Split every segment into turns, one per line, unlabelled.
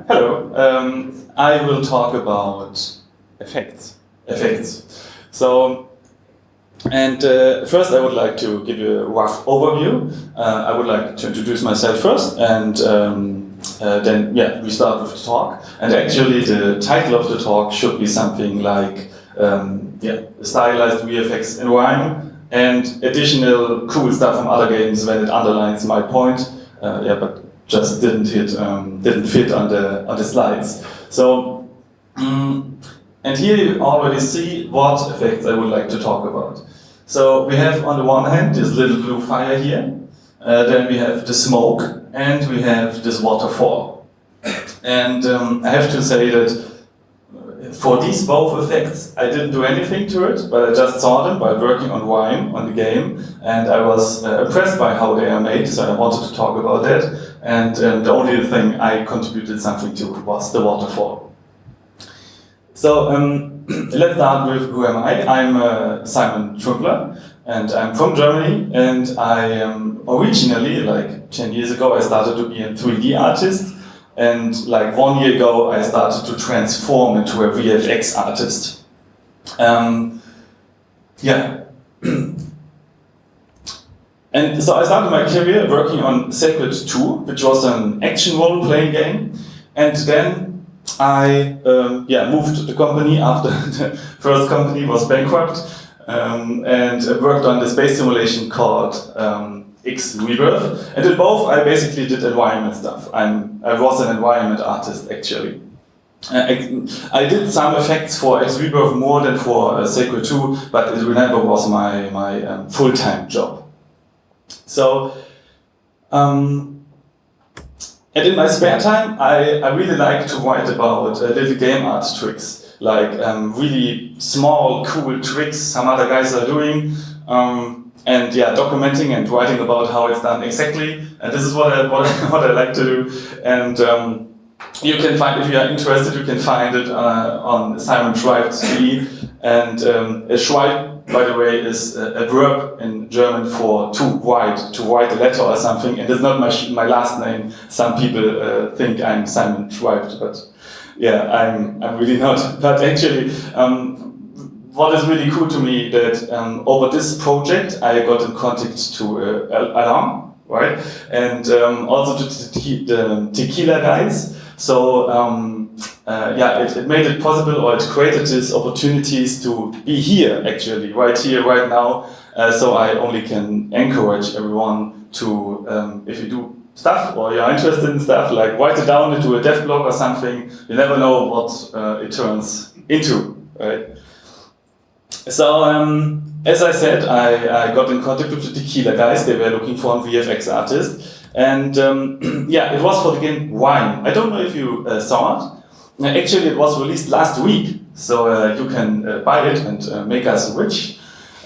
Hello. I will talk about effects. So, first I would like to give you a rough overview. I would like to introduce myself first, and then we start with the talk. And actually, the title of the talk should be something like Stylized VFX in RIME and additional cool stuff from other games when it underlines my point. But just didn't fit on the slides. So, and here you already see what effects I would like to talk about. So we have on the one hand this little blue fire here, then we have the smoke, and we have this waterfall. And I have to say that for these both effects, I didn't do anything to it, but I just saw them while working on RIME, on the game, and I was impressed by how they are made, so I wanted to talk about that. And the only thing I contributed something to was the waterfall. So let's start with who am I. I'm Simon Trumpler, and I'm from Germany, and I am originally, like 10 years ago, I started to be a 3D artist. And like 1 year ago, I started to transform into a VFX artist. And so I started my career working on Sacred 2, which was an action role-playing game. And then I moved the company after the first company was bankrupt, and worked on the space simulation called reverb, and in both I basically did environment stuff. I was an environment artist actually. I did some effects for reverb more than for Sacred 2, but it never was my full-time job. So, and in my spare time, I really like to write about little game art tricks, like really small, cool tricks some other guys are doing. And documenting and writing about how it's done exactly. And this is what I like to do. And you can find, if you are interested, you can find it on Simon Schreibt. And a Schreibt, by the way, is a verb in German for to write a letter or something. And it's not my last name. Some people think I'm Simon Schreibt, but I'm really not. But actually, what is really cool to me that over this project I got in contact to ADDON, right? And also to the tequila guys. So it made it possible, or it created these opportunities to be here, actually, right here, right now. So I only can encourage everyone to, if you do stuff or you're interested in stuff, like write it down into a dev blog or something. You never know what it turns into, right? So, as I said, I got in contact with the tequila guys. They were looking for a VFX artist. And it was for the game RIME. I don't know if you saw it. Actually, it was released last week. So you can buy it and make us rich.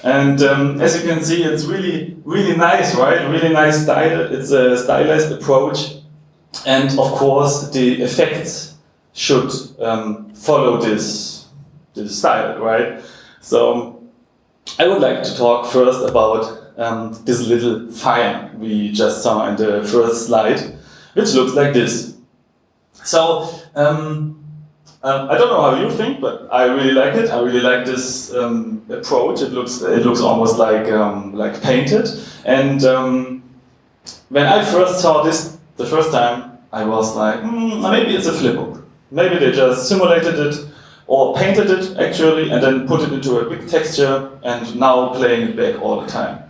And as you can see, it's really, really nice, right? Really nice style. It's a stylized approach. And of course, the effects should follow this style, right? So I would like to talk first about this little fire we just saw in the first slide, which looks like this. So I don't know how you think, but I really like it. I really like this approach. It looks almost like painted. And when I first saw this the first time, I was like, maybe it's a flipbook. Maybe they just simulated it, or painted it actually, and then put it into a big texture, and now playing it back all the time.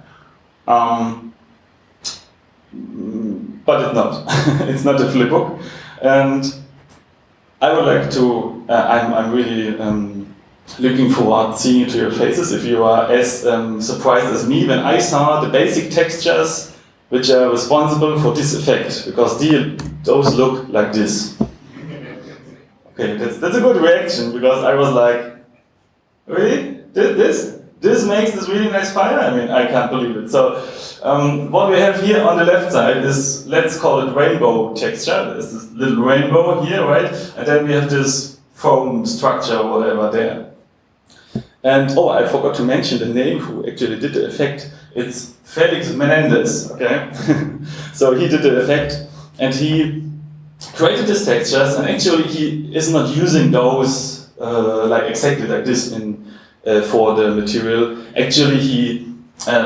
But it's not. It's not a flipbook. And I would like to, I'm really looking forward to seeing into your faces if you are as surprised as me when I saw the basic textures which are responsible for this effect, because those look like this. Okay, that's a good reaction, because I was like, really? This makes this really nice fire? I mean, I can't believe it. So, what we have here on the left side is, let's call it rainbow texture. There's this little rainbow here, right? And then we have this foam structure or whatever there. And, I forgot to mention the name who actually did the effect. It's Felix Menendez, okay? So he did the effect, and he created these textures, and actually he is not using those like exactly like this in for the material. Actually, he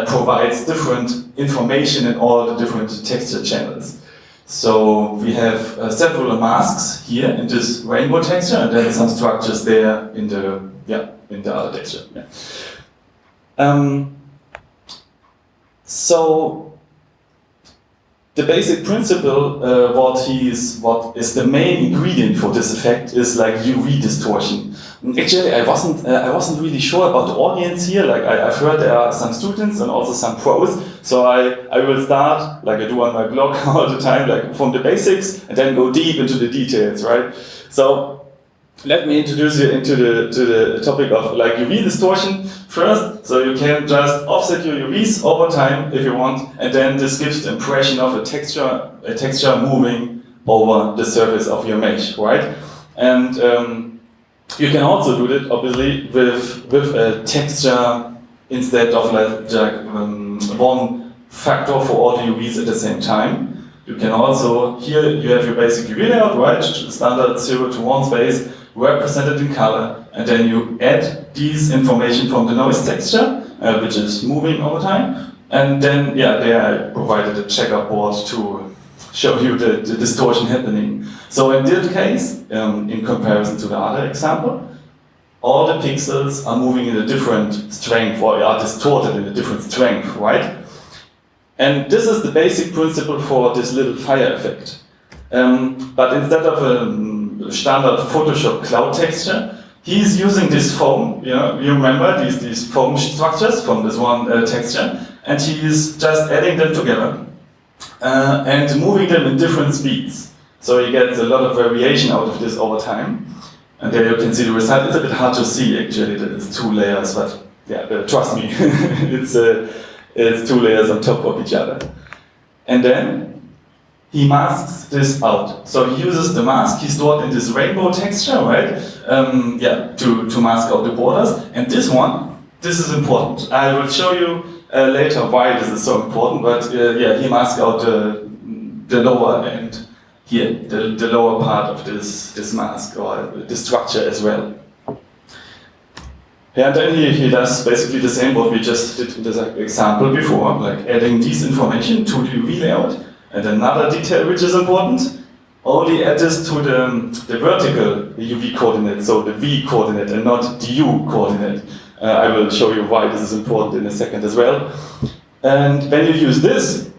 provides different information in all the different texture channels. So we have several masks here in this rainbow texture, and then some structures there in the other texture. Yeah. So the basic principle, what is the main ingredient for this effect is like UV distortion. Actually, I wasn't really sure about the audience here. Like I've heard there are some students and also some pros. So I will start, like I do on my blog all the time, like from the basics and then go deep into the details, right? So let me introduce you into the topic of like UV distortion first. So you can just offset your UVs over time if you want, and then this gives the impression of a texture moving over the surface of your mesh, right? And you can also do that obviously with a texture instead of like one factor for all the UVs at the same time. You can also, here you have your basic UV layout, right? Standard 0 to 1 space, represented in color, and then you add these information from the noise texture, which is moving over time, and then there I provided a checkerboard to show you the distortion happening. So in this case, in comparison to the other example, all the pixels are moving in a different strength, or are distorted in a different strength, right? And this is the basic principle for this little fire effect. But instead of a standard Photoshop cloud texture, he's using this foam, you remember these foam structures from this one texture, and he's just adding them together and moving them in different speeds. So he gets a lot of variation out of this over time. And there you can see the result. It's a bit hard to see actually that it's 2 layers, but yeah, trust me, it's 2 layers on top of each other. And then he masks this out. So he uses the mask he stored in this rainbow texture, right? To mask out the borders. And this is important. I will show you later why this is so important, but he masks out the lower end here, the lower part of this mask, or the structure as well. Yeah, and then he does basically the same what we just did in this example before, like adding these information to the UV layout. And another detail which is important, only add this to the vertical UV coordinate, so the V coordinate and not the U coordinate. I will show you why this is important in a second as well. And when you use this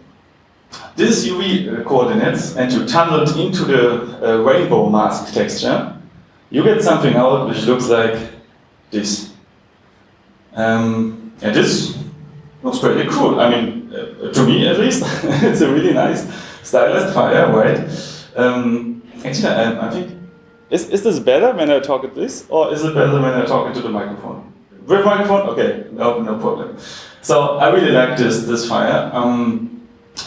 UV coordinates and you tunnel it into the rainbow mask texture, you get something out which looks like this. And this looks pretty cool. I mean, to me at least, it's a really nice stylized fire, right? Actually, I think, is this better when I talk at this, or is it better when I talk into the microphone? With microphone? Okay, no problem. So I really like this fire.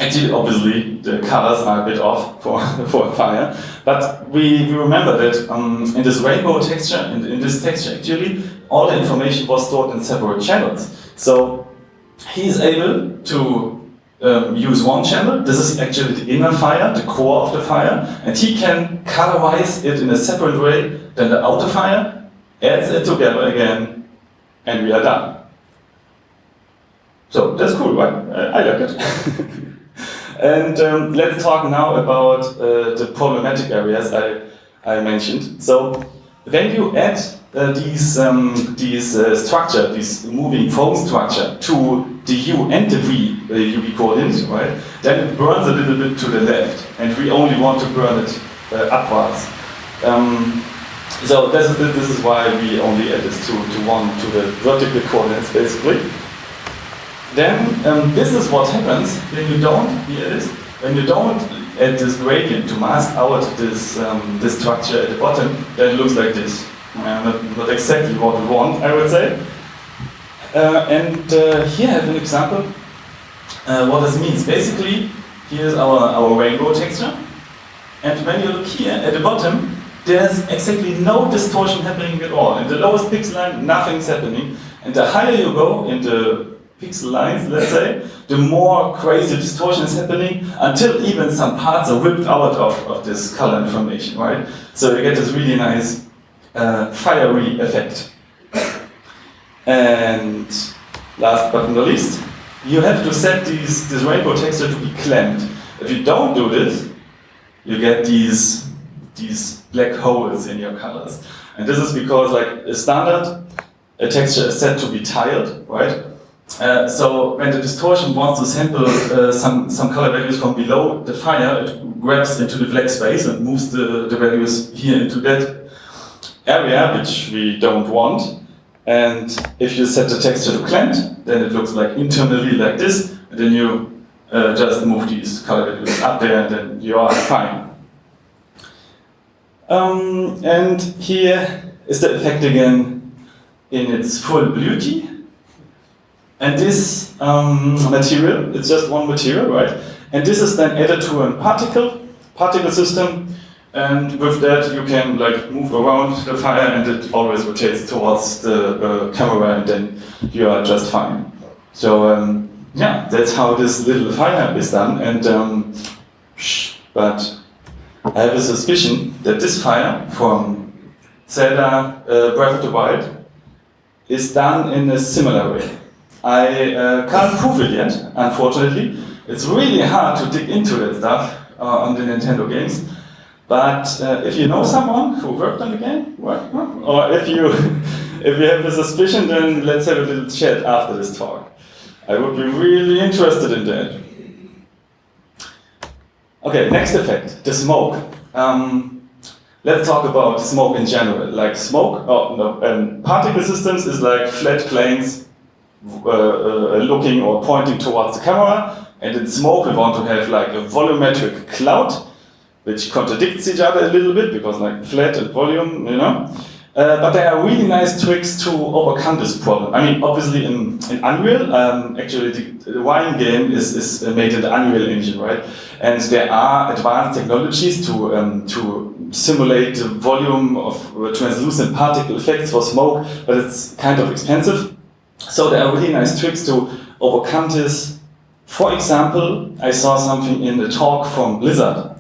Actually, obviously, the colors are a bit off for a fire, but we remember that in this rainbow texture, in this texture actually, all the information was stored in separate channels. So he's able to use one channel. This is actually the inner fire, the core of the fire, and he can colorize it in a separate way than the outer fire, adds it together again, and we are done. So that's cool, right? I like it. And let's talk now about the problematic areas I mentioned. So when you add these structure, this moving foam structure to the U and the V UV coordinates, right? Then it burns a little bit to the left, and we only want to burn it upwards. So this is why we only add this to the vertical coordinates basically. Then this is what happens when you don't, when you don't add this gradient to mask out this structure at the bottom, then it looks like this. Not exactly what we want, I would say. And here I have an example what this means. Basically, here's our rainbow texture. And when you look here at the bottom, there's exactly no distortion happening at all. In the lowest pixel line, nothing's happening. And the higher you go in the pixel lines, let's say, the more crazy distortion is happening, until even some parts are ripped out of this color information, right? So you get this really nice fiery effect. And last but not least, you have to set this rainbow texture to be clamped. If you don't do this, you get these black holes in your colors. And this is because, like, a standard texture is set to be tiled, right? So when the distortion wants to sample some color values from below the fire, it grabs into the black space and moves the values here into that area, which we don't want. And if you set the texture to clamped, then it looks like internally like this, and then you just move these color values up there, and then you are fine. And here is the effect again in its full beauty. And this material, it's just one material, right? And this is then added to a particle system. And with that, you can like move around the fire, and it always rotates towards the camera, and then you are just fine. So yeah, that's how this little fire is done. And but I have a suspicion that this fire from Zelda Breath of the Wild is done in a similar way. I can't prove it yet, unfortunately. It's really hard to dig into that stuff on the Nintendo games. But if you know someone who worked on the game, or if you have a suspicion, then let's have a little chat after this talk. I would be really interested in that. Okay, next effect, the smoke. Let's talk about smoke in general. Like smoke, particle systems is like flat planes looking or pointing towards the camera, and in smoke we want to have like a volumetric cloud, which contradicts each other a little bit, because like flat and volume, you know. But there are really nice tricks to overcome this problem. I mean, obviously in Unreal, actually the RIME game is made in the Unreal Engine, right? And there are advanced technologies to simulate the volume of translucent particle effects for smoke, but it's kind of expensive. So there are really nice tricks to overcome this. For example, I saw something in the talk from Blizzard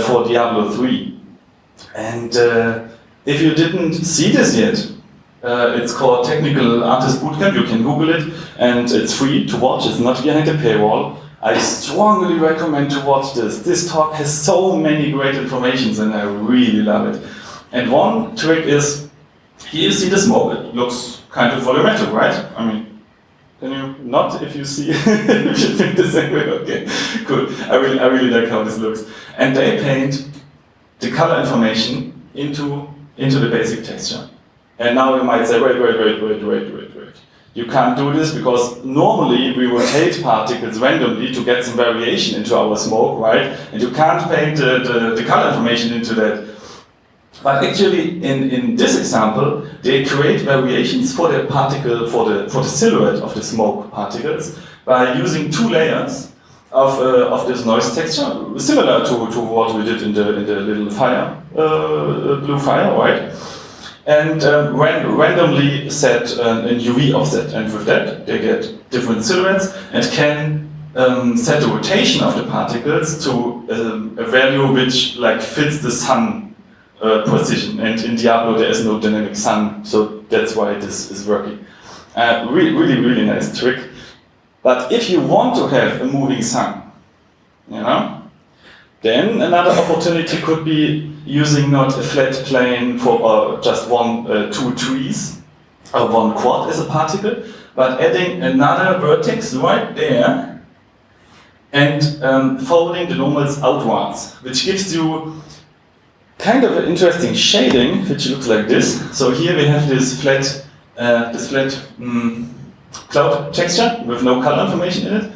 for Diablo 3. And if you didn't see this yet, it's called Technical Artist Bootcamp. You can Google it, and it's free to watch. It's not behind a paywall. I strongly recommend to watch this. This talk has so many great informations, and I really love it. And one trick is, here you see the smoke. It looks kind of volumetric, right? I mean, can you not if you see if you think the same way? Okay, cool. I really like how this looks. And they paint the color information into the basic texture. And now you might say, wait. You can't do this because normally we rotate particles randomly to get some variation into our smoke, right? And you can't paint the color information into that. But actually, in this example, they create variations for the particle, for the silhouette of the smoke particles by using two layers of this noise texture, similar to what we did in the little fire, blue fire, right? And randomly set an UV offset, and with that they get different silhouettes and can set the rotation of the particles to a value which like fits the sun position. And in Diablo there is no dynamic sun, so that's why this is working. Really nice trick. But if you want to have a moving sun, you know, then another opportunity could be using not a flat plane for just two trees or one quad as a particle, but adding another vertex right there and folding the normals outwards, which gives you kind of an interesting shading, which looks like this. So here we have this flat cloud texture with no color information in it.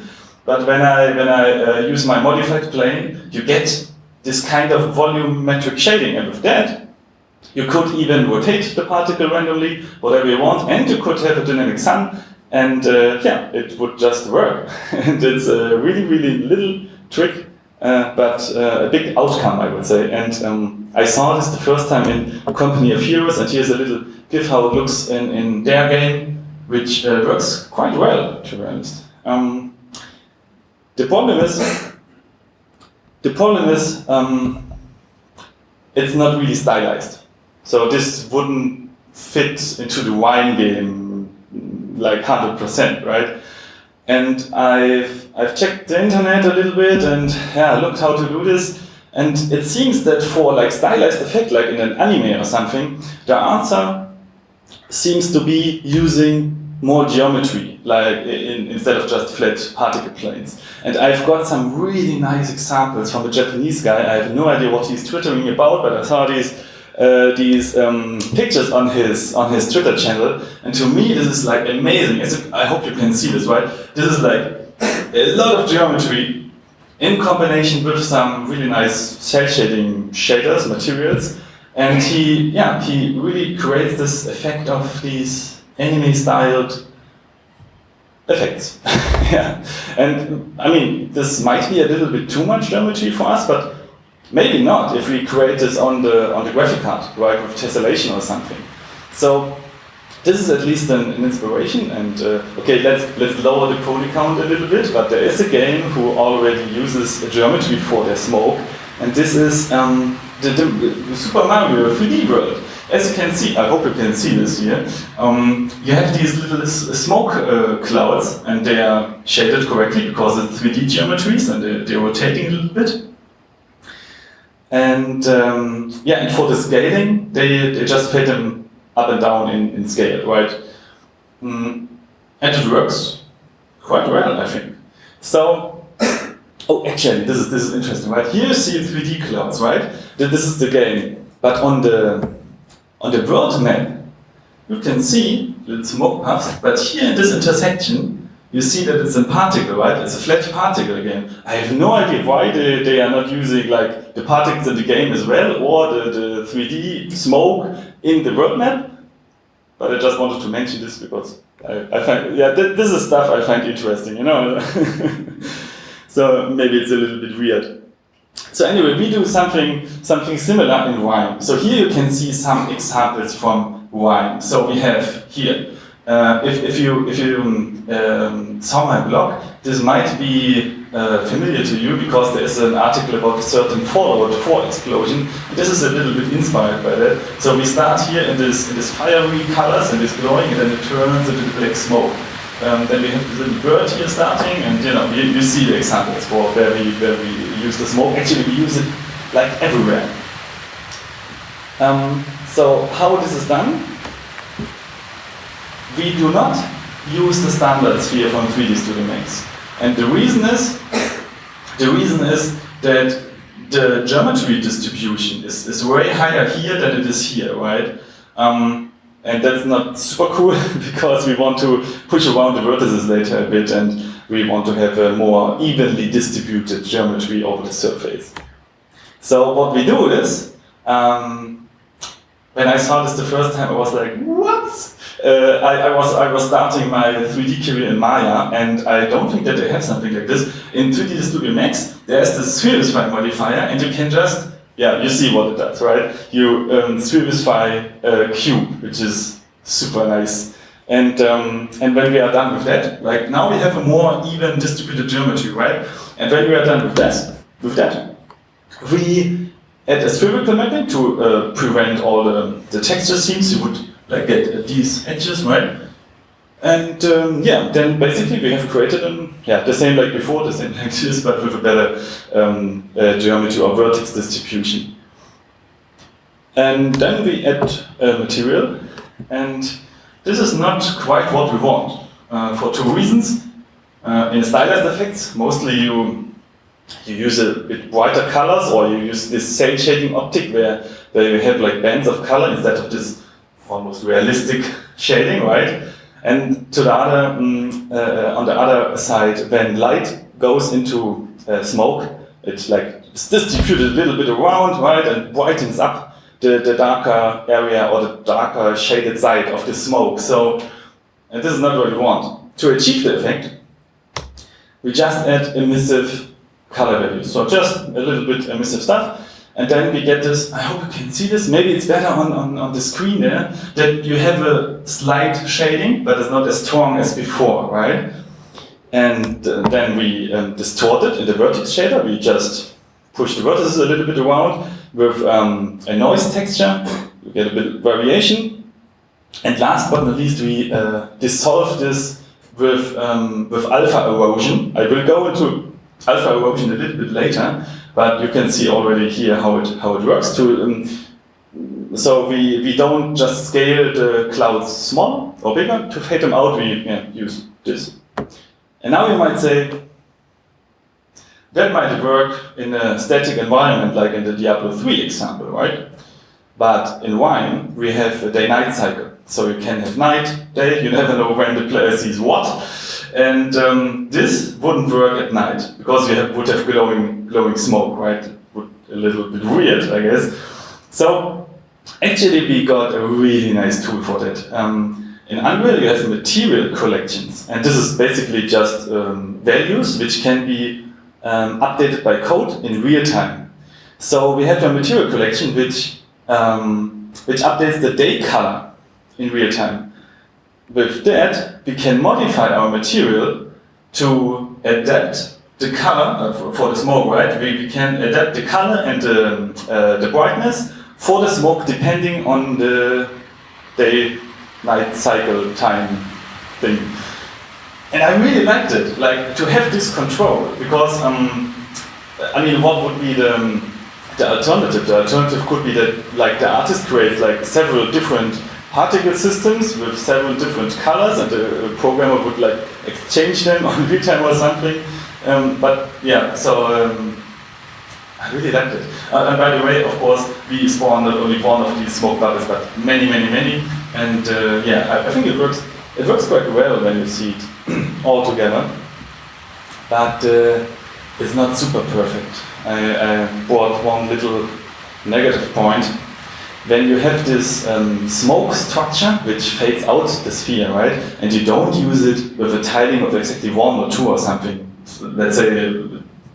But when I use my modified plane, you get this kind of volumetric shading, and with that, you could even rotate the particle randomly, whatever you want, and you could have a dynamic sun, and yeah, it would just work. And it's a really little trick, but a big outcome, I would say. And I saw this the first time in Company of Heroes, and here's a little gif how it looks in their game which works quite well, to be honest. The problem is, it's not really stylized. So this wouldn't fit into the wine game like 100%, right? And I've checked the internet a little bit and looked how to do this. And it seems that for like stylized effect, like in an anime or something, the answer seems to be using more geometry, like instead of just flat particle planes. And I've got some really nice examples from a Japanese guy. I have no idea what he's twittering about, but I saw these pictures on his Twitter channel, and to me this is like amazing. I hope you can see this, right? This is like a lot of geometry in combination with some really nice cel shading shaders, materials, and he really creates this effect of these anime-styled effects. Yeah, and I mean, this might be a little bit too much geometry for us, but maybe not if we create this on the graphic card, right, with tessellation or something. So this is at least an inspiration, and okay, let's lower the poly count a little bit, but there is a game who already uses geometry for their smoke, and this is the Super Mario 3D world. As you can see, I hope you can see this here, you have these little smoke clouds, and they are shaded correctly because it's 3D geometries and they're rotating a little bit. And and for the scaling, they just fade them up and down in scale, right? And it works quite well, I think. So, oh, actually, this is interesting, right? Here you see 3D clouds, right? This is the game, but on the world map, you can see little smoke puffs, but here in this intersection, you see that it's a particle, right? It's a flat particle again. I have no idea why they are not using like the particles in the game as well, or the 3D smoke in the world map. But I just wanted to mention this because I find, this is stuff I find interesting, you know? So maybe it's a little bit weird. So anyway, we do something similar in RIME. So here you can see some examples from RIME. So we have here, if you saw my blog, this might be familiar to you because there is an article about a certain Fallout 4 explosion. This is a little bit inspired by that. So we start here in this fiery colors and it's glowing, and then it turns into black smoke. Then we have this little bird here starting, and you see the examples for where we use the smoke. Actually, we use it like everywhere. So how this is done? We do not use the standard sphere from 3D Studio Max, and the reason is that the geometry distribution is way higher here than it is here, right? And that's not super cool because we want to push around the vertices later a bit, and we want to have a more evenly distributed geometry over the surface. So what we do is, when I saw this the first time, I was like, what? I was starting my 3D career in Maya, and I don't think that they have something like this. In 3D Studio Max, there's the Spherify modifier, and you can just, you see what it does, right? You Spherify cube, which is super nice. And when we are done with that, like now we have a more even distributed geometry, right? And when we are done with that, we add a spherical mapping to prevent all the texture seams. You would like get these edges, right? And then basically we have created the same like before, the same like this, but with a better geometry or vertex distribution. And then we add material, and this is not quite what we want for two reasons. In stylized effects, mostly you use a bit brighter colors, or you use this cel shading optic where you have like bands of color instead of this almost realistic shading, right? And to the other, on the other side, when light goes into smoke, it's like it's distributed a little bit around, right, and brightens up the darker area or the darker shaded side of the smoke. So, and this is not what we want. To achieve the effect, we just add emissive color values. So just a little bit emissive stuff. And then we get this, I hope you can see this, maybe it's better on the screen there, that you have a slight shading, but it's not as strong as before, right? And then we distort it in the vertex shader. We just push the vertices a little bit around with a noise texture. You get a bit of variation. And last but not least, we dissolve this with alpha erosion. I will go into alpha erosion a little bit later, but you can see already here how it works. So we don't just scale the clouds smaller or bigger. To fade them out, we use this. And now you might say, that might work in a static environment like in the Diablo 3 example, right? But in RIME, we have a day-night cycle. So you can have night, day, you never know when the player sees what. And this wouldn't work at night, because you would have glowing smoke, right? A little bit weird, I guess. So actually we got a really nice tool for that. In Unreal, you have material collections, and this is basically just values which can be updated by code in real time. So we have a material collection which updates the day color in real time. With that, we can modify our material to adapt the color for the smoke, right? We can adapt the color and the brightness for the smoke depending on the day-night cycle time thing. And I really liked it, like to have this control, because I mean, what would be the alternative? The alternative could be that like the artist creates like several different particle systems with several different colors, and the programmer would like exchange them on real time or something. But yeah, so I really liked it. And by the way, of course, we spawned not only one of these smoke bubbles, but many. And yeah, I think it works. It works quite well when you see it all together. But it's not super perfect. I brought one little negative point. When you have this smoke structure which fades out the sphere, right, and you don't use it with a tiling of exactly 1 or 2 or something, let's say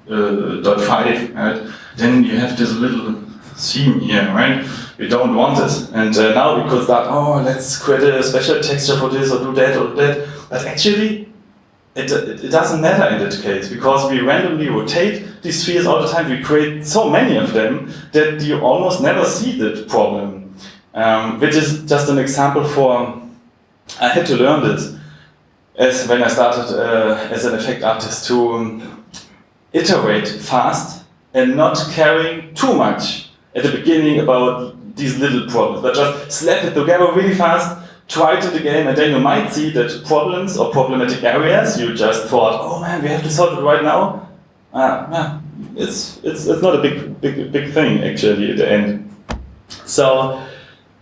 0.5, right, then you have this little seam here, right? We don't want it. And now we could start, oh, let's create a special texture for this or do that or that. But actually, it doesn't matter in that case, because we randomly rotate these spheres all the time. We create so many of them that you almost never see the problem. Which is just an example for, I had to learn this as when I started as an effect artist, to iterate fast and not caring too much at the beginning about these little problems, but just slap it together really fast, try it again, and then you might see that problems or problematic areas you just thought, oh man, we have to solve it right now. Yeah, it's not a big thing actually at the end. So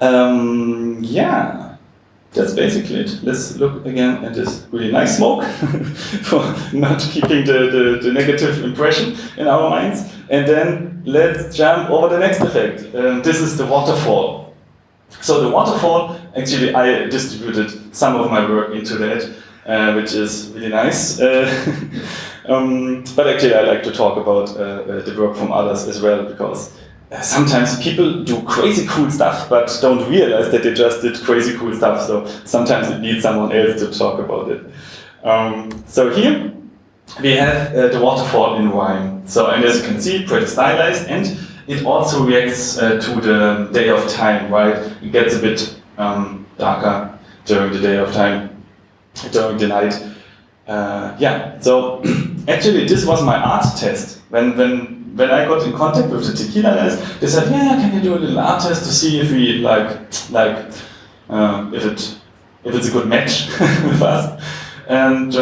yeah, that's basically it. Let's look again at this really nice smoke for not keeping the negative impression in our minds. And then let's jump over the next effect. This is the waterfall. So the waterfall, actually I distributed some of my work into that, which is really nice. But actually I like to talk about the work from others as well, because sometimes people do crazy cool stuff but don't realize that they just did crazy cool stuff, so sometimes it needs someone else to talk about it. So here we have the waterfall in RIME. So, and as you can see, pretty stylized, and it also reacts to the day of time, right? It gets a bit darker during the day of time, during the night. Yeah, so actually this was my art test. When I got in contact with the tequila guys, they said, yeah, can you do a little art test to see if we if it's a good match with us. And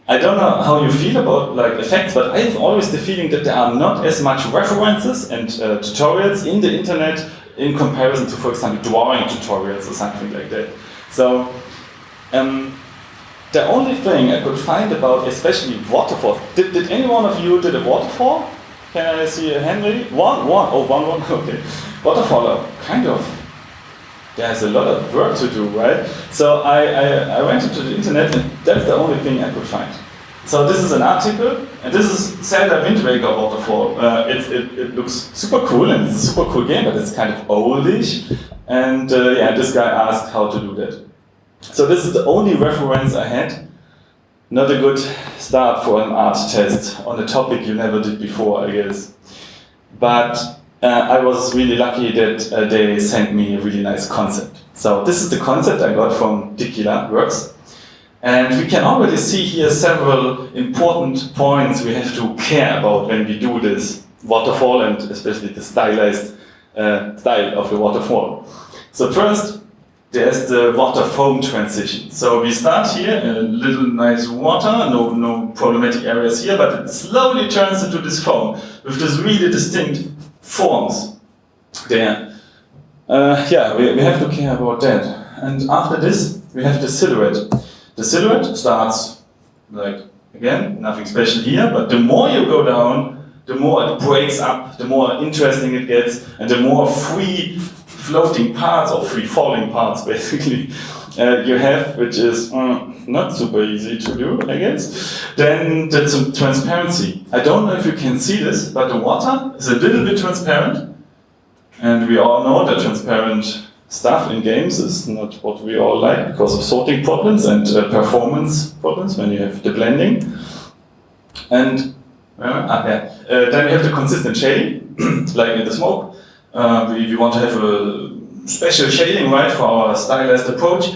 I don't know how you feel about like effects, but I have always the feeling that there are not as much references and tutorials in the internet in comparison to, for example, drawing tutorials or something like that. So the only thing I could find about especially waterfalls, did any one of you did a waterfall? Can I see a hand maybe? One, okay. Waterfall, kind of. There's a lot of work to do, right? So I went into the internet, and that's the only thing I could find. So this is an article, and this is Zelda Wind Waker Waterfall. It looks super cool, and it's a super cool game, but it's kind of oldish. And yeah, this guy asked how to do that. So this is the only reference I had. Not a good start for an art test on a topic you never did before, I guess. But I was really lucky that they sent me a really nice concept. So this is the concept I got from Tequila Works. And we can already see here several important points we have to care about when we do this waterfall, and especially the stylized style of the waterfall. So first, there's the water foam transition. So we start here, a little nice water, no problematic areas here, but it slowly turns into this foam with this really distinct forms there. Yeah, we have to care about that. And after this, we have the silhouette. The silhouette starts, like, again, nothing special here, but the more you go down, the more it breaks up, the more interesting it gets, and the more free floating parts, or free falling parts, basically, you have, which is not super easy to do, I guess. Then that's some transparency. I don't know if you can see this, but the water is a little bit transparent, and we all know that transparent stuff in games is not what we all like because of sorting problems and performance problems when you have the blending. And then we have the consistent shading, like in the smoke. We want to have a special shading, right, for our stylized approach.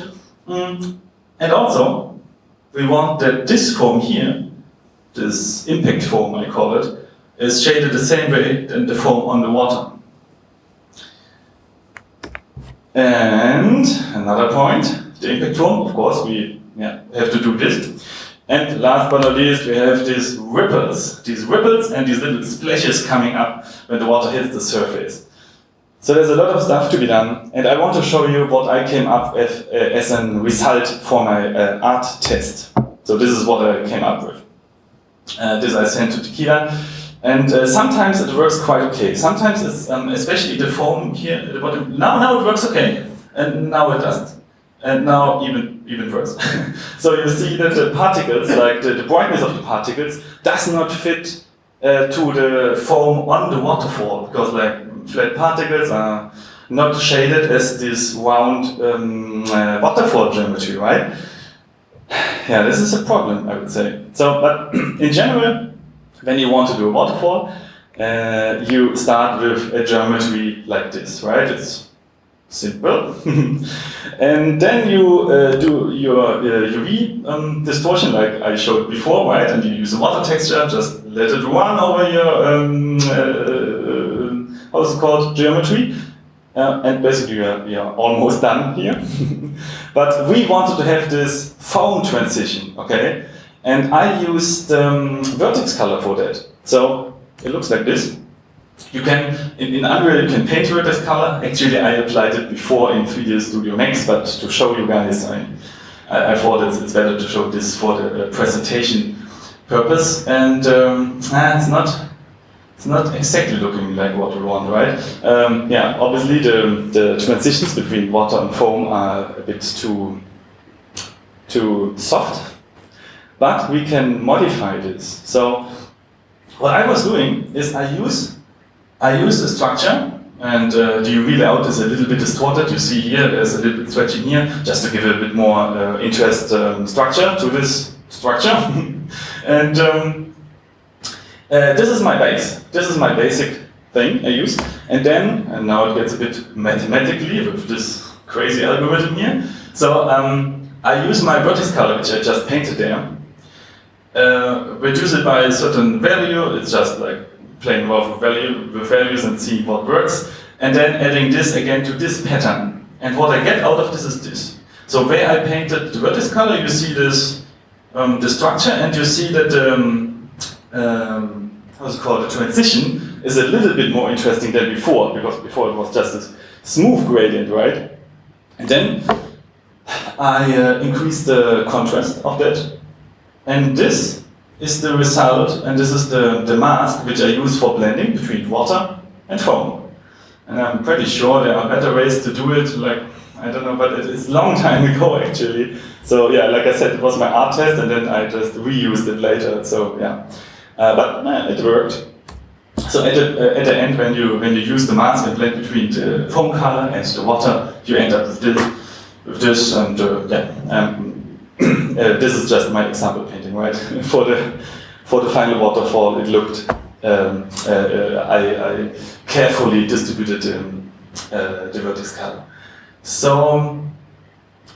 And also, we want that this foam here, this impact foam I call it, is shaded the same way than the foam on the water. And another point, the impact foam, of course, we have to do this. And last but not least, we have these ripples and these little splashes coming up when the water hits the surface. So there's a lot of stuff to be done, and I want to show you what I came up with as a result for my art test. So this is what I came up with. This I sent to Tequila. And sometimes it works quite okay. Sometimes it's, especially the foam here at the bottom, now it works okay, and now it doesn't. And now even worse. So you see that the particles, like the brightness of the particles, does not fit to the foam on the waterfall, because like flat particles are not shaded as this round waterfall geometry, right? Yeah, this is a problem, I would say. So, but in general, when you want to do a waterfall, you start with a geometry like this, right? It's simple. And then you do your UV distortion like I showed before, right? And you use a water texture, just let it run over your, how's it called, geometry. And basically we are almost done here. But we wanted to have this foam transition, okay? And I used vertex color for that. So it looks like this. You can, in Unreal, you can paint vertex color. Actually, I applied it before in 3D Studio Max, but to show you guys, I thought it's better to show this for the presentation purpose. And it's not exactly looking like what we want, right? Yeah, obviously the transitions between water and foam are a bit too soft. But we can modify this. So what I was doing is I use a structure, and the UV layout is a little bit distorted. You see here, there's a little bit stretching here, just to give a bit more interest structure to this structure. And this is my base. This is my basic thing I use. And now it gets a bit mathematically with this crazy algorithm here. So I use my vertex color, which I just painted there. Reduce it by a certain value. It's just like playing around with values and see what works. And then adding this again to this pattern. And what I get out of this is this. So where I painted the vertex color, you see this the structure, and you see that how's it called? The transition is a little bit more interesting than before, because before it was just this smooth gradient, right? And then I increased the contrast of that. And this is the result, and this is the mask which I use for blending between water and foam. And I'm pretty sure there are better ways to do it, like I don't know, but it's a long time ago actually. So yeah, like I said, it was my art test, and then I just reused it later. So yeah, but it worked. So at the end, when you use the mask and blend between the foam color and the water, you end up with this, and this is just my example painting, right? for the final waterfall, it looked. I carefully distributed the vertex color. So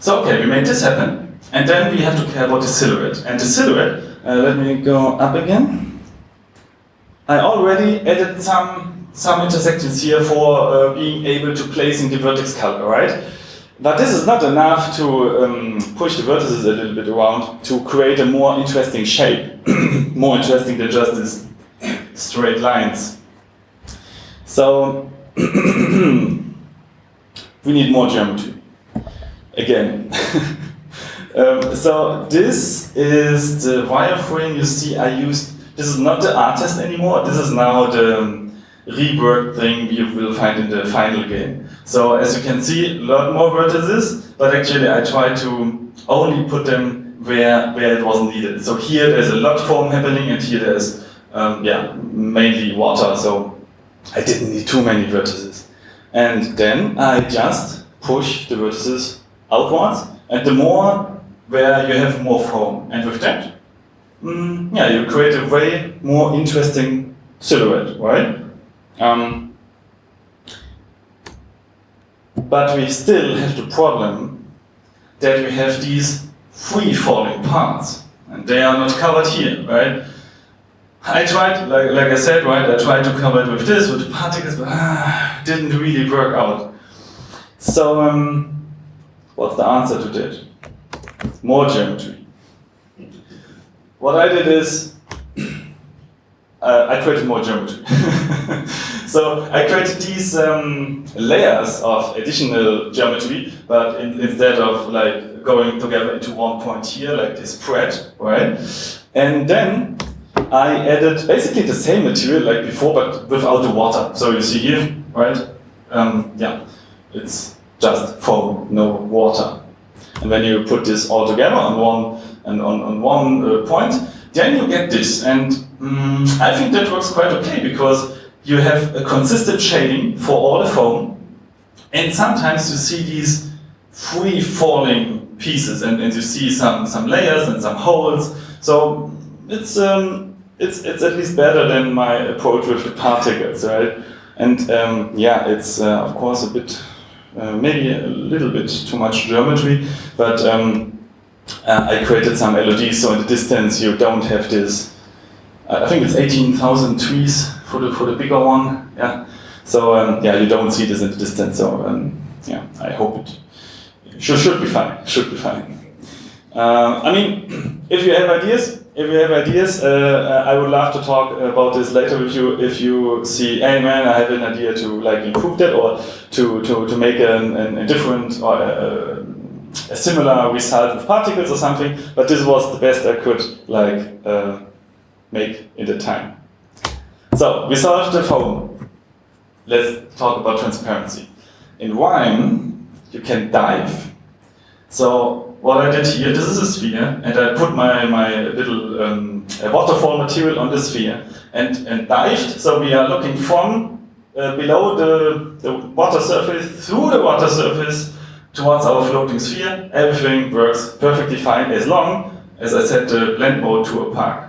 okay, we made this happen, and then we have to care about the silhouette. And the silhouette, let me go up again. I already added some intersections here for being able to place in the vertex color, right? But this is not enough to push the vertices a little bit around to create a more interesting shape, more interesting than just these straight lines. So we need more geometry again. So this is the wireframe you see I used. This is not the art test anymore. This is now the rework thing you will find in the final game. So as you can see, a lot more vertices, but actually I try to only put them where it wasn't needed. So here there's a lot of foam happening, and here there's mainly water. So I didn't need too many vertices. And then I just push the vertices outwards, and the more where you have more foam. And with that, you create a way more interesting silhouette, right? But we still have the problem that we have these free-falling parts, and they are not covered here, right? I tried, like I said, right, I tried to cover it with this, with the particles, but didn't really work out. So, what's the answer to that? More geometry. What I did is, I created more geometry. So I created these layers of additional geometry, but instead of like going together into one point here, like this spread, right? And then I added basically the same material like before, but without the water. So you see here, right? It's just foam, no water. And when you put this all together on one point, then you get this. And I think that works quite okay, because you have a consistent shading for all the foam, and sometimes you see these free falling pieces, and you see some layers and some holes. So it's at least better than my approach with the particles, right? And it's of course a bit, maybe a little bit too much geometry, but I created some LODs, so in the distance you don't have this. I think it's 18,000 trees for the bigger one. Yeah. So you don't see this in the distance. So I hope it should be fine. Should be fine. I mean, if you have ideas, I would love to talk about this later with you. If you see, hey man, I have an idea to like improve that, or to make a different or a similar result with particles or something. But this was the best I could make in the time. So we solved the foam. Let's talk about transparency. In RIME, you can dive. So what I did here, this is a sphere, and I put my little waterfall material on the sphere and dived. So we are looking from below the water surface, through the water surface, towards our floating sphere. Everything works perfectly fine as long as I set the blend mode to opaque.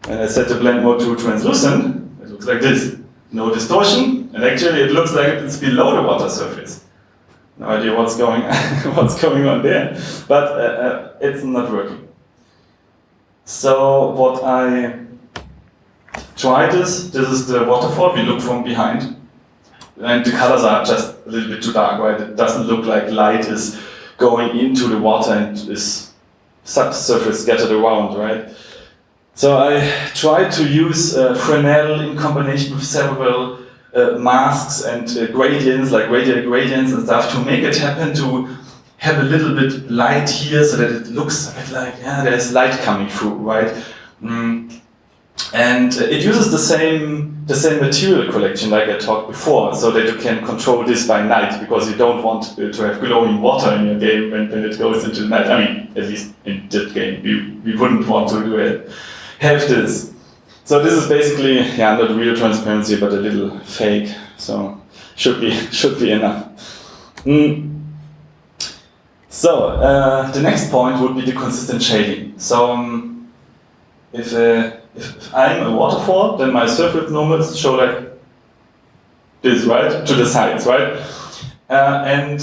And I set the blend mode to translucent, it looks like this. No distortion, and actually it looks like it's below the water surface. No idea what's going on there, but it's not working. So what I tried is, this is the waterfall, we look from behind. And the colors are just a little bit too dark, right? It doesn't look like light is going into the water and is subsurface scattered around, right? So I tried to use Fresnel in combination with several masks and gradients, like radial gradients and stuff, to make it happen to have a little bit light here, so that it looks a bit like, there's light coming through, right? And it uses the same material collection like I talked before, so that you can control this by night, because you don't want to have glowing water in your game when it goes into the night. I mean, at least in that game, we wouldn't want to do it, have this. So this is basically, yeah, not real transparency, but a little fake. So should be enough. So the next point would be the consistent shading. So if I'm a waterfall, then my surface normals show like this, right, to the sides, right? And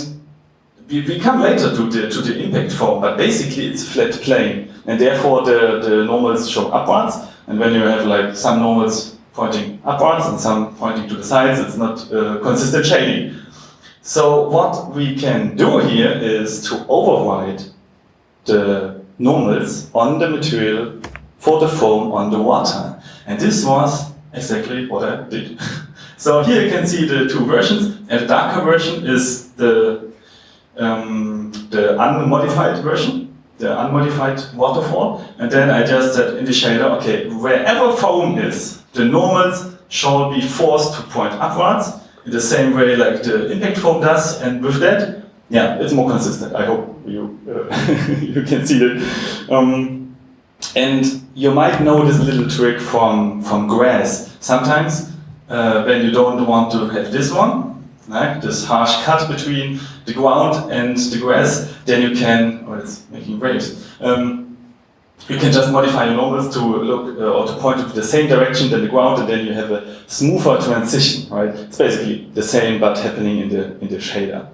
we come later to the impact form, but basically it's a flat plane, and therefore the normals show upwards. And when you have like some normals pointing upwards and some pointing to the sides, it's not consistent shading. So what we can do here is to override the normals on the material for the foam on the water. And this was exactly what I did. So here you can see the two versions, and the darker version is the unmodified version, the unmodified waterfall. And then I just said in the shader, okay, wherever foam is, the normals shall be forced to point upwards in the same way like the impact foam does. And with that, yeah, it's more consistent. I hope you you can see that. And you might know this little trick from grass. Sometimes when you don't want to have this one, like this harsh cut between the ground and the grass, then you can, oh, it's making waves. You can just modify your normals to look or to point to the same direction than the ground, and then you have a smoother transition, right? It's basically the same but happening in the shader.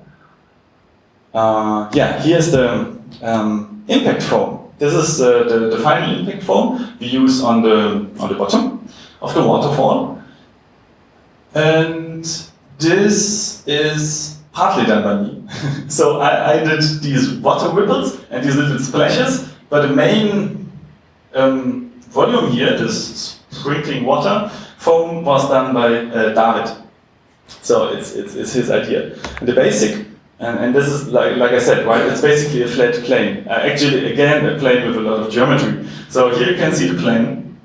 Yeah, here's the impact foam. This is the final impact foam we use on the bottom of the waterfall, and this is partly done by me. So I did these water ripples and these little splashes, but the main volume here, this sprinkling water foam, was done by David. So it's his idea. And the basic, and this is like I said, right? It's basically a flat plane. Actually, again, a plane with a lot of geometry. So here you can see the plane,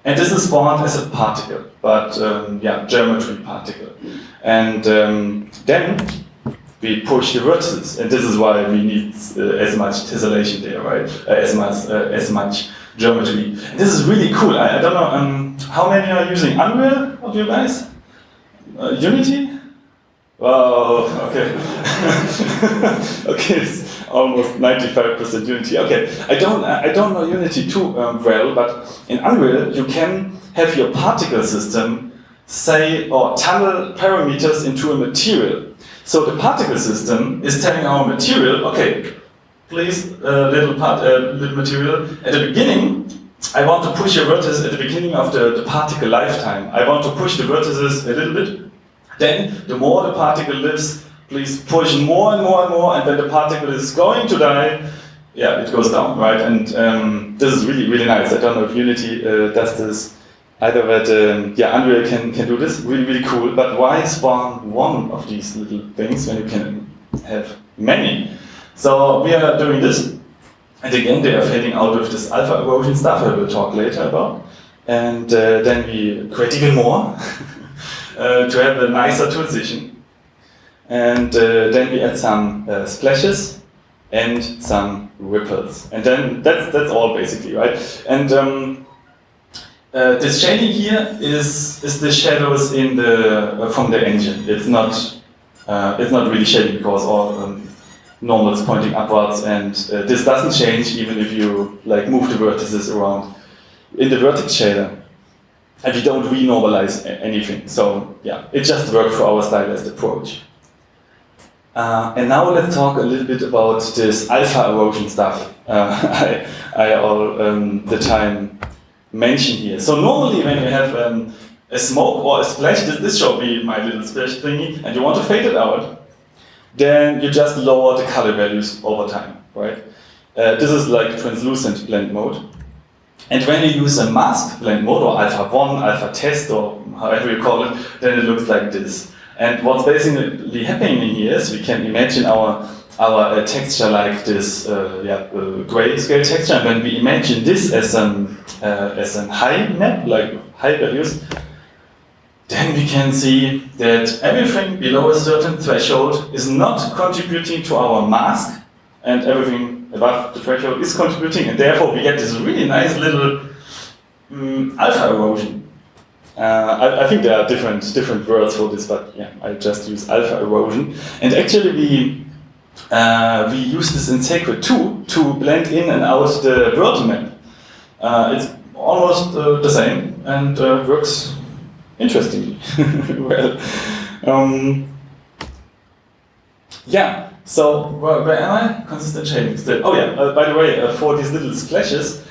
and this is spawned as a particle, but yeah, geometry particle. And then we push the vertices, and this is why we need as much tessellation there, right? As much geometry. And this is really cool. I don't know how many are using Unreal of you guys? Unity? Wow, okay. Okay, it's almost 95% Unity. Okay, I don't know Unity too well, but in Unreal you can have your particle system say or tunnel parameters into a material. So the particle system is telling our material, okay, please, little material, at the beginning, I want to push your vertex at the beginning of the particle lifetime. I want to push the vertices a little bit. Then, the more the particle lives, please push more and more and more, and when the particle is going to die, yeah, it goes down, right? And this is really, really nice. I don't know if Unity does this either, but yeah, Unreal can do this. Really, really cool. But why spawn one of these little things when you can have many? So we are doing this, and again they are fading out with this alpha erosion stuff I will talk later about. And then we create even more to have a nicer transition. And then we add some splashes and some ripples. And then that's all basically, right? And this shading here is the shadows in from the engine. It's not really shading because all normals pointing upwards, and this doesn't change even if you like move the vertices around in the vertex shader, and we don't renormalize anything. So yeah, it just worked for our stylized approach. And now let's talk a little bit about this alpha erosion stuff I all the time mention here. So normally when you have a smoke or a splash, this shall be my little splash thingy, and you want to fade it out, then you just lower the color values over time, right? This is like translucent blend mode. And when you use a mask blend mode, or alpha 1, alpha test, or however you call it, then it looks like this. And what's basically happening here is we can imagine our our texture like this grayscale texture. And when we imagine this as a high map, like high values, then we can see that everything below a certain threshold is not contributing to our mask, and everything above the threshold is contributing, and therefore we get this really nice little alpha erosion. I think there are different words for this, but yeah, I just use alpha erosion. And actually we use this in Sacred 2 to blend in and out the world map. It's almost the same and works interestingly well. Yeah, so where am I? Consistent shading still. Oh yeah, by the way, for these little splashes,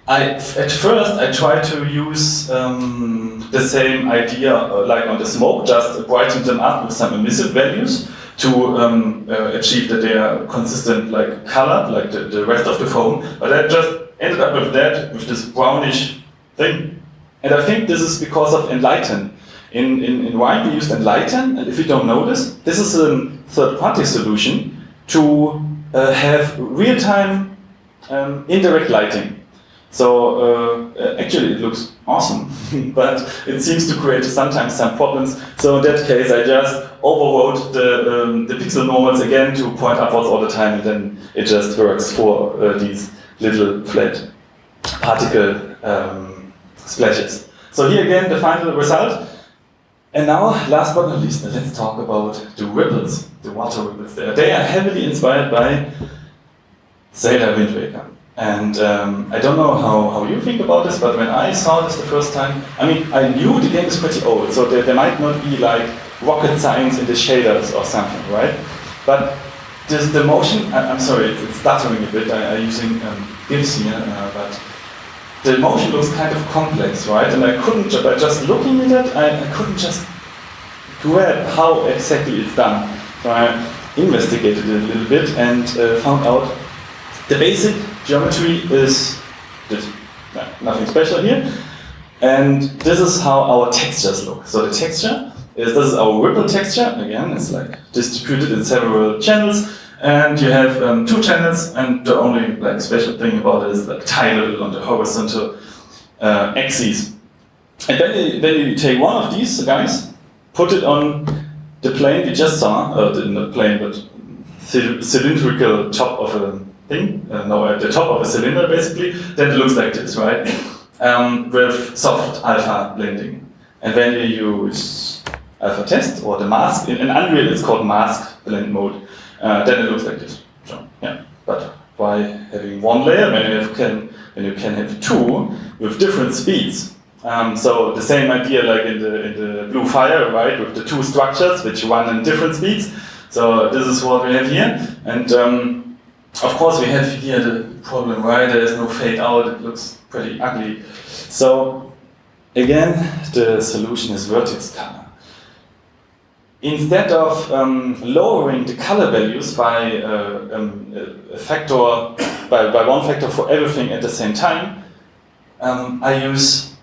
at first I tried to use the same idea like on the smoke, just brighten them up with some emissive values to achieve that they are consistent like color, like the rest of the foam. But I just ended up with this brownish thing. And I think this is because of Enlighten. In RIME we used Enlighten, and if you don't know this is a third-party solution to have real-time indirect lighting. So actually it looks awesome, but it seems to create sometimes some problems. So in that case I just overrode the pixel normals again to point upwards all the time, and then it just works for these little flat particle splashes. So here again the final result. And now, last but not least, let's talk about the ripples, the water ripples there. They are heavily inspired by Zelda Wind Waker. And I don't know how you think about this, but when I saw this the first time, I mean, I knew the game is pretty old, so there might not be like rocket science in the shaders or something, right? But the motion, I'm sorry, it's stuttering a bit, I'm using GIFs here, but the motion looks kind of complex, right? And I couldn't, by just looking at it, I couldn't just grab how exactly it's done. So I investigated it a little bit and found out the basic geometry is this. Nothing special here. And this is how our textures look. So the texture this is our ripple texture. Again, it's like distributed in several channels. And you have 2 channels, and the only like special thing about it is like tidal on the horizontal axes. And then you take one of these guys, put it on the plane we just saw, not plane, but cylindrical top of a thing, at the top of a cylinder basically, then it looks like this, right? With soft alpha blending. And then you use alpha test or the mask. In Unreal it's called mask blend mode. Then it looks like this. So, yeah. But why having one layer when you can have 2 with different speeds? So the same idea like in the Blue Fire, right? With the 2 structures which run in different speeds. So this is what we have here. And of course we have here the problem, right? There is no fade out. It looks pretty ugly. So again, the solution is vertex color. Instead of lowering the color values by a factor, by 1 factor for everything at the same time, I use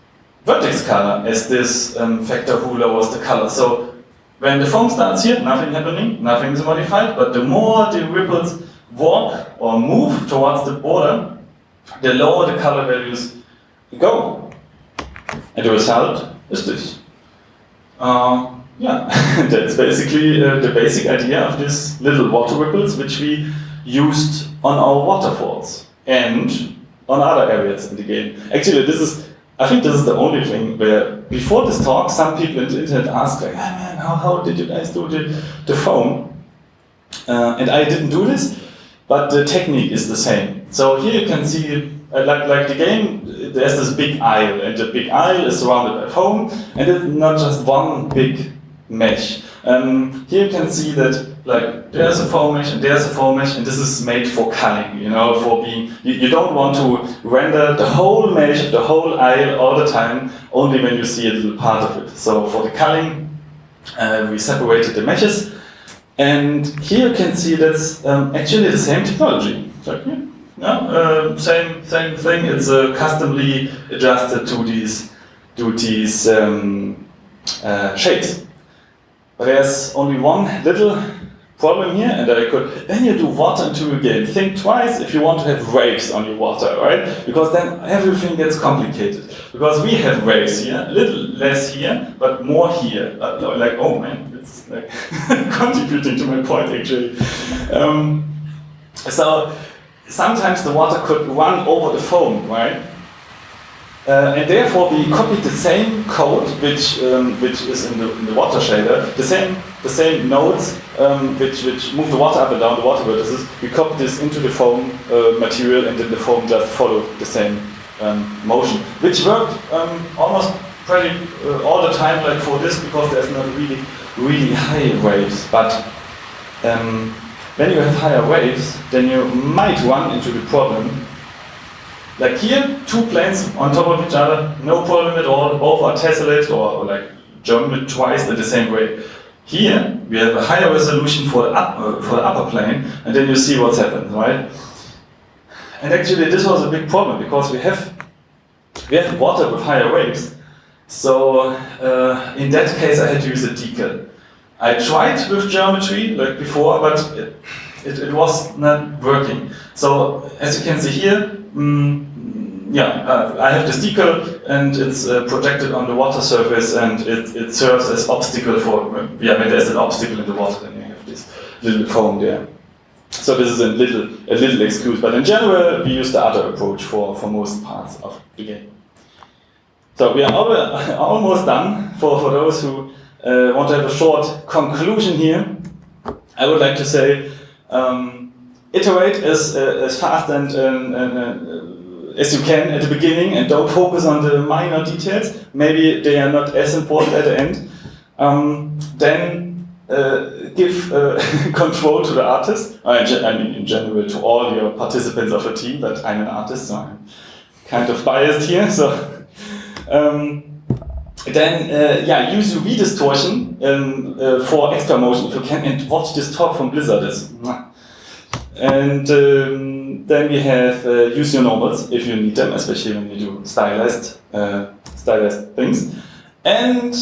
vertex color as this factor who lowers the color. So when the foam starts here, nothing happening, nothing is modified, but the more the ripples walk or move towards the border, the lower the color values go. And the result is this. Yeah, that's basically the basic idea of these little water ripples which we used on our waterfalls and on other areas in the game. Actually, I think this is the only thing where before this talk some people in the internet asked like, hey man, how did you guys do the foam? And I didn't do this, but the technique is the same. So here you can see like the game, there's this big aisle, and the big aisle is surrounded by foam, and it's not just one big mesh. Here you can see that like there's a foam mesh and there's a foam mesh, and this is made for culling, you know, for being, you don't want to render the whole mesh, the whole aisle all the time, only when you see a little part of it. So for the culling, we separated the meshes, and here you can see that's actually the same technology. Like here. Yeah, same thing. It's customly adjusted to these shapes. But there's only one little problem here, and I could, when you do water into a game, think twice if you want to have waves on your water, right? Because then everything gets complicated. Because we have waves here, a little less here, but more here. Like, oh man, it's like contributing to my point actually. So sometimes the water could run over the foam, right? And therefore we copied the same code which is in the water shader, the same nodes which move the water up and down the water vertices. We copied this into the foam material, and then the foam just followed the same motion, which worked almost pretty all the time, like for this, because there's not really high waves. But when you have higher waves, then you might run into the problem. Like here, two planes on top of each other, no problem at all, both are tessellated or like joined twice in the same way. Here, we have a higher resolution for the upper plane, and then you see what's happened, right? And actually this was a big problem, because we have water with higher waves. So in that case I had to use a decal. I tried with geometry like before, but it was not working. So as you can see here, I have this decal, and it's projected on the water surface, and it serves as obstacle for, when there's an obstacle in the water, then you have this little foam there. So this is a little excuse, but in general we use the other approach for most parts of the game. So we are almost done. For those who want to have a short conclusion here, I would like to say, iterate as fast and as you can at the beginning, and don't focus on the minor details. Maybe they are not as important at the end. Then give control to the artist. I mean, in general, to all your participants of a team. But I'm an artist, so I'm kind of biased here. So then, use UV distortion for extra motion if you can, and watch this talk from Blizzard. And then we have use your normals if you need them, especially when you do stylized things. And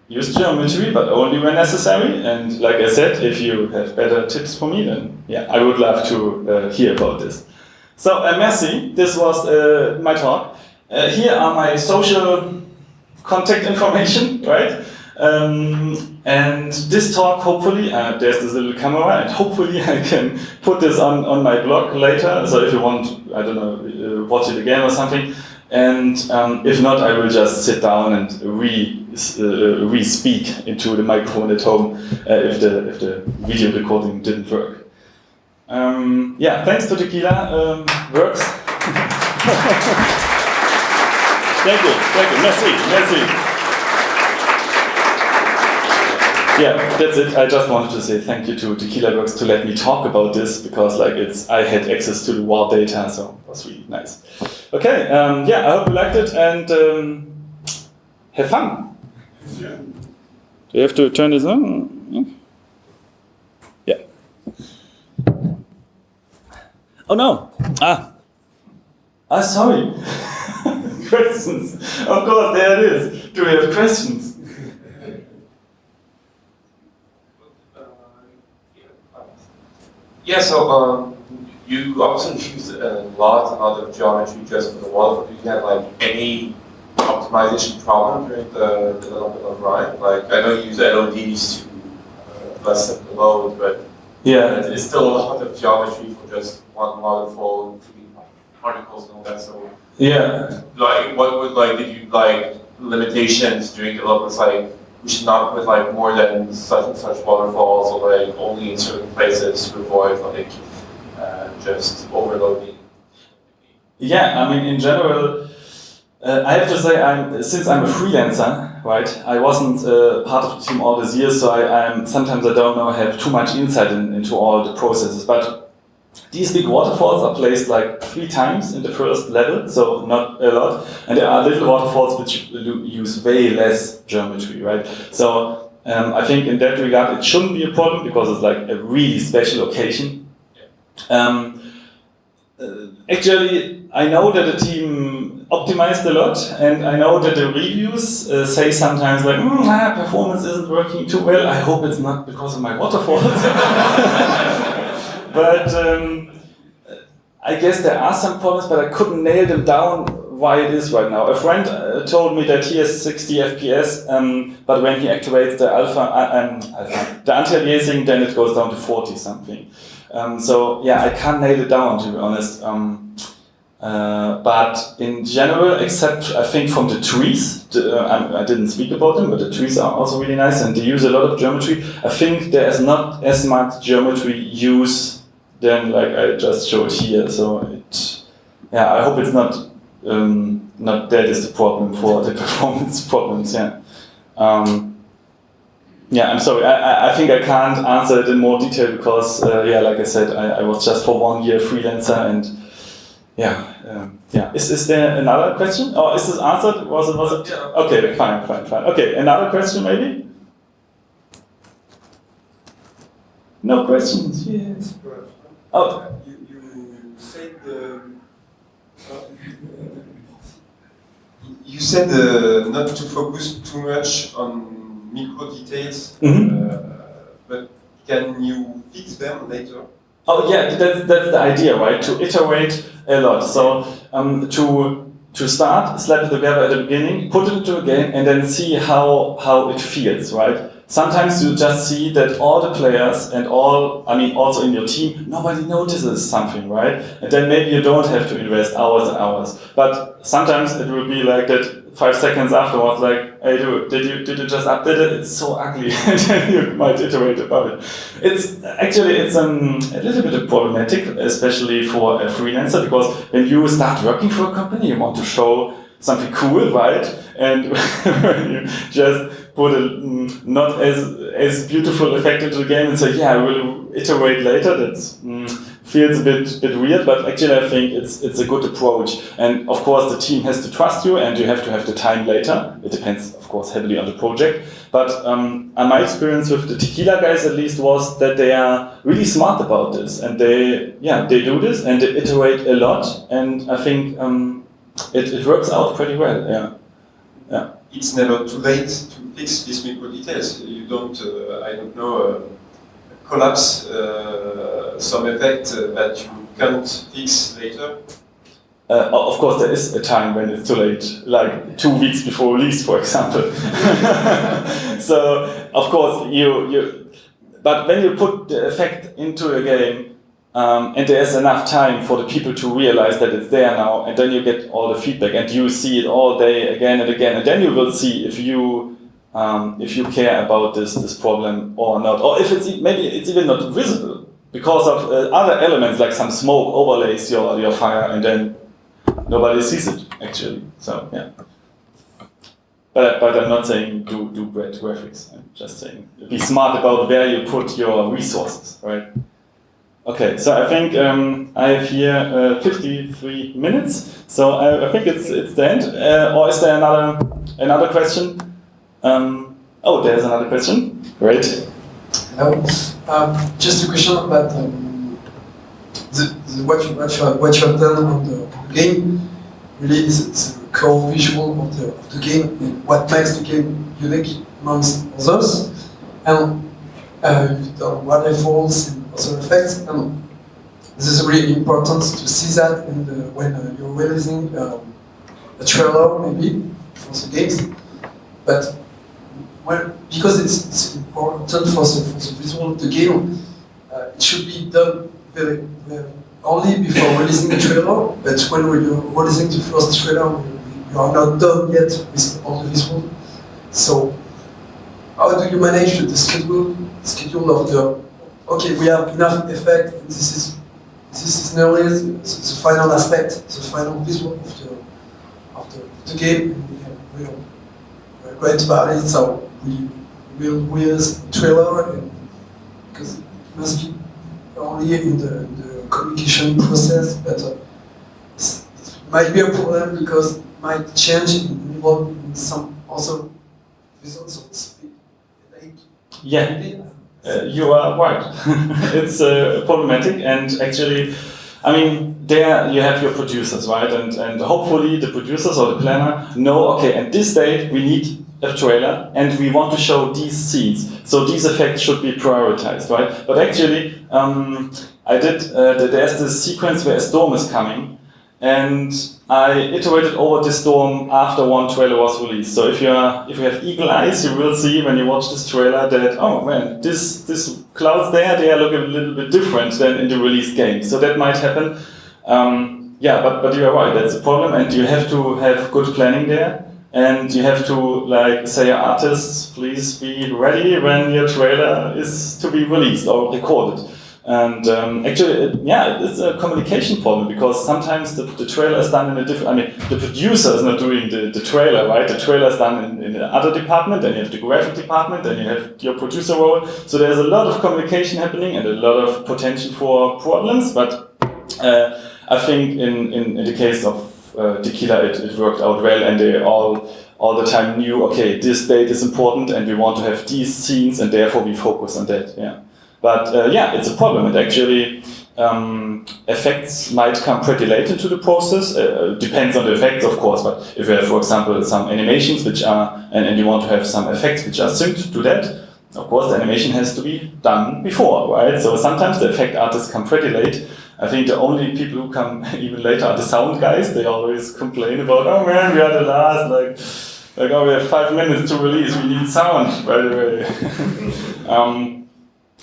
use geometry, but only when necessary. And like I said, if you have better tips for me, then I would love to hear about this. So merci, this was my talk. Here are my social contact information, right? And this talk, hopefully, there's this little camera, and hopefully I can put this on my blog later. So if you want, I don't know, watch it again or something. And if not, I will just sit down and re-speak into the microphone at home if the video recording didn't work. Thanks to Tequila, works. Thank you, merci. Yeah, that's it. I just wanted to say thank you to Tequila Works to let me talk about this, because I had access to the raw data, so it was really nice. Okay, I hope you liked it, and have fun. Yeah. Do you have to turn this on? Yeah. Oh no! Sorry. Questions. Of course, there it is. Do we have questions?
Yeah, so you also use a lot of geometry just for the wall. Do you have like any optimization problem during the development of RIME? Like, I know you use LODs to lessen the load, but it's still a lot of geometry for just one model fold, particles and all that. So like, did you limitations during developments, like we should not put like more than such and such waterfalls, or like only in certain places to avoid like just overloading?
Yeah, I mean, in general, I have to say, since I'm a freelancer, right? I wasn't part of the team all these years, so sometimes I don't know, have too much insight into all the processes. But these big waterfalls are placed like 3 times in the first level, so not a lot. And there are little waterfalls which use way less geometry, right? So I think in that regard it shouldn't be a problem, because it's like a really special occasion. Actually, I know that the team optimized a lot, and I know that the reviews say sometimes like, performance isn't working too well. I hope it's not because of my waterfalls. But I guess there are some problems, but I couldn't nail them down why it is right now. A friend told me that he has 60 FPS, but when he activates the the anti-aliasing, then it goes down to 40 something. So yeah, I can't nail it down, to be honest. But in general, except I think from the trees, I didn't speak about them, but the trees are also really nice and they use a lot of geometry. I think there is not as much geometry use than like I just showed here. So I hope it's not that is the problem for the performance problems. Yeah. I'm sorry. I think I can't answer it in more detail because like I said, I was just for 1 year freelancer and. Is there another question? Or is this answered? Was it?
Yeah.
Okay, fine. Okay, another question maybe? No questions? Yes. Oh.
You said not to focus too much on micro details, but can you fix them later?
Oh yeah, that's the idea, right? To iterate a lot. So to start, slap the reverb at the beginning, put it into a game, and then see how it feels, right? Sometimes you just see that all the players and also in your team, nobody notices something, right? And then maybe you don't have to invest hours and hours. But sometimes it will be like that 5 seconds afterwards, like, hey dude, did you just update it? It's so ugly. And then you might iterate about it. It's a little bit problematic, especially for a freelancer, because when you start working for a company, you want to show something cool, right? And when you just put a not as beautiful effect into the game and say, I will iterate later, that feels a bit weird, but actually I think it's a good approach. And of course the team has to trust you and you have to have the time later. It depends, of course, heavily on the project. But my experience with the tequila guys at least was that they are really smart about this and they do this and they iterate a lot, and I think it works out pretty well. Yeah.
It's never too late to fix these micro details. You don't, collapse some effect that you can't fix later.
Of course, there is a time when it's too late, like 2 weeks before release, for example. So, of course, but when you put the effect into a game, and there's enough time for the people to realize that it's there now, and then you get all the feedback, and you see it all day again and again, and then you will see if you care about this problem or not, or if maybe it's even not visible because of other elements like some smoke overlays your fire, and then nobody sees it actually. So yeah. But I'm not saying do bad graphics. I'm just saying be smart about where you put your resources, right? Okay, so I think I have here 53 minutes. So I think it's the end. Or is there another question? There's another question. Great.
Hello. Just a question about what you have done on the game. Really, is the core visual of the game and what makes the game unique amongst others. And you've done waterfalls and other effects. And this is really important to see that when you're releasing a trailer, maybe for the games. But because it's important for the visual of the game, it should be done very only before releasing the trailer. But when you're releasing the first trailer, you are not done yet with all the visual. So how do you manage the schedule of we have enough effect, and this is nearly the final aspect, the final visual of the game, and we're great about it, so we will release a trailer, and because it must be only in the communication process, but it might be a problem because it might change in some also results.
Yeah, you are right. It's problematic, and actually I mean, there you have your producers, right? And hopefully the producers or the planner know, okay, at this date we need a trailer and we want to show these scenes. So these effects should be prioritized, right? But actually, there's this sequence where a storm is coming, and I iterated over this storm after one trailer was released. So if you have eagle eyes, you will see when you watch this trailer that, oh man, this clouds there, they are looking a little bit different than in the released game. So that might happen. Yeah, but you are right, that's a problem, and you have to have good planning there. And you have to like say, artists, please be ready when your trailer is to be released or recorded. And actually, it's a communication problem, because sometimes the trailer is done in a different. I mean, the producer is not doing the trailer, right? The trailer is done in the other department. Then you have the graphic department. Then you have your producer role. So there's a lot of communication happening and a lot of potential for problems. But I think in the case of Tequila, it worked out well, and they all the time knew, okay, this date is important, and we want to have these scenes, and therefore we focus on that. Yeah. But it's a problem. It actually effects might come pretty late into the process. Depends on the effects, of course. But if you have, for example, some animations which are and you want to have some effects which are synced to that, of course, the animation has to be done before, right? So sometimes the effect artists come pretty late. I think the only people who come even later are the sound guys. They always complain about, oh man, we are the last. Like oh, we have 5 minutes to release. We need sound right away.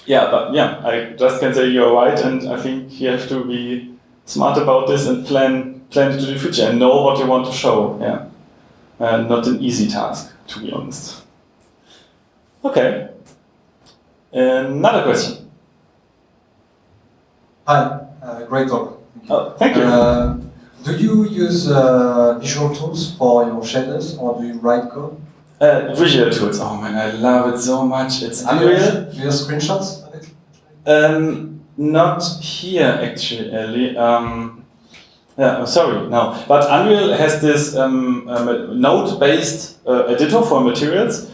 I just can say you're right, and I think you have to be smart about this and plan to the future and know what you want to show. Yeah, not an easy task, to be honest. Okay, another question.
Hi, great talk.
Thank you.
Do you use visual tools for your shaders, or do you write code?
Visual tools. Oh man, I love it so much. It's
Do
Unreal.
you have screenshots of it?
Not here actually. I'm sorry, no. But Unreal has this node-based editor for materials.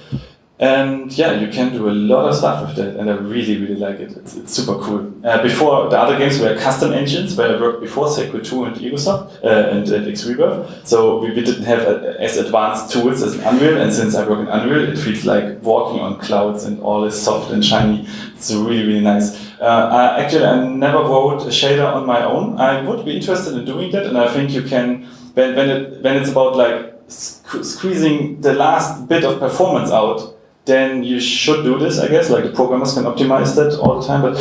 And yeah, you can do a lot of stuff with that, and I really, really like it. It's super cool. Before, the other games were custom engines, where I worked before, Sacred 2 and Egosoft, and X-Reverb. So we didn't have as advanced tools as Unreal, and since I work in Unreal, it feels like walking on clouds and all is soft and shiny. It's really, really nice. Actually, I never wrote a shader on my own. I would be interested in doing that, and I think you can, when it's about like squeezing the last bit of performance out, then you should do this, I guess. Like the programmers can optimize that all the time, but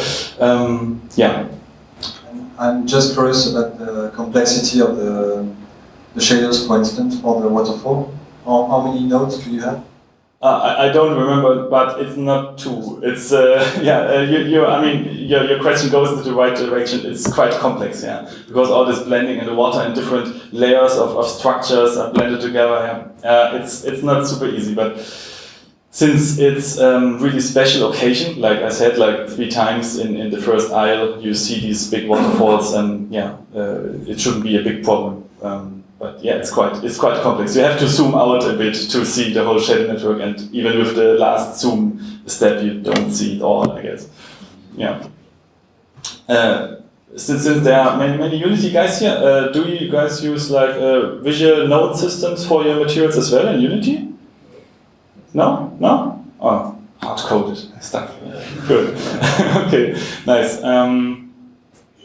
yeah.
I'm just curious about the complexity of the shaders, for instance, for the waterfall. How many nodes do you have?
I don't remember, but it's not two. It's your question goes in the right direction. It's quite complex, yeah, because all this blending in the water and different layers of structures are blended together. Yeah. It's not super easy, but since it's really special occasion, like I said, like 3 times in the first aisle, you see these big waterfalls, and it shouldn't be a big problem. But yeah, it's quite complex. You have to zoom out a bit to see the whole shader network, and even with the last zoom step, you don't see it all, I guess. Yeah. Since there are many Unity guys here, do you guys use like visual node systems for your materials as well in Unity? No? No? Oh, hard-coded stuff. Good. Okay, nice.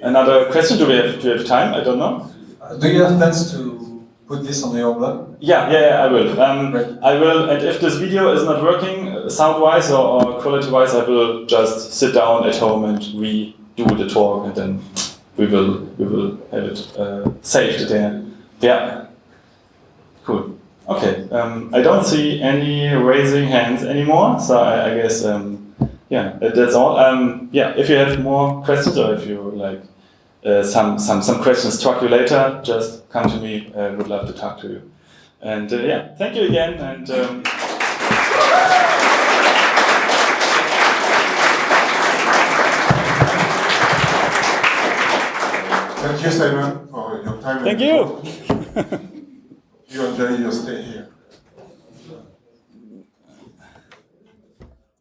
Another question, do we have time? I don't know.
Do you have plans to put this on your blog?
Yeah, I will. I will, and if this video is not working sound-wise or quality-wise, I will just sit down at home and redo the talk, and then we will have it saved there. Yeah. Cool. Okay, I don't see any raising hands anymore, so I guess, that's all. If you have more questions, or if you like some questions struck you later, just come to me. Would love to talk to you. And thank you again. And
thank you, Simon, for your time.
Thank you.
You enjoy your stay here.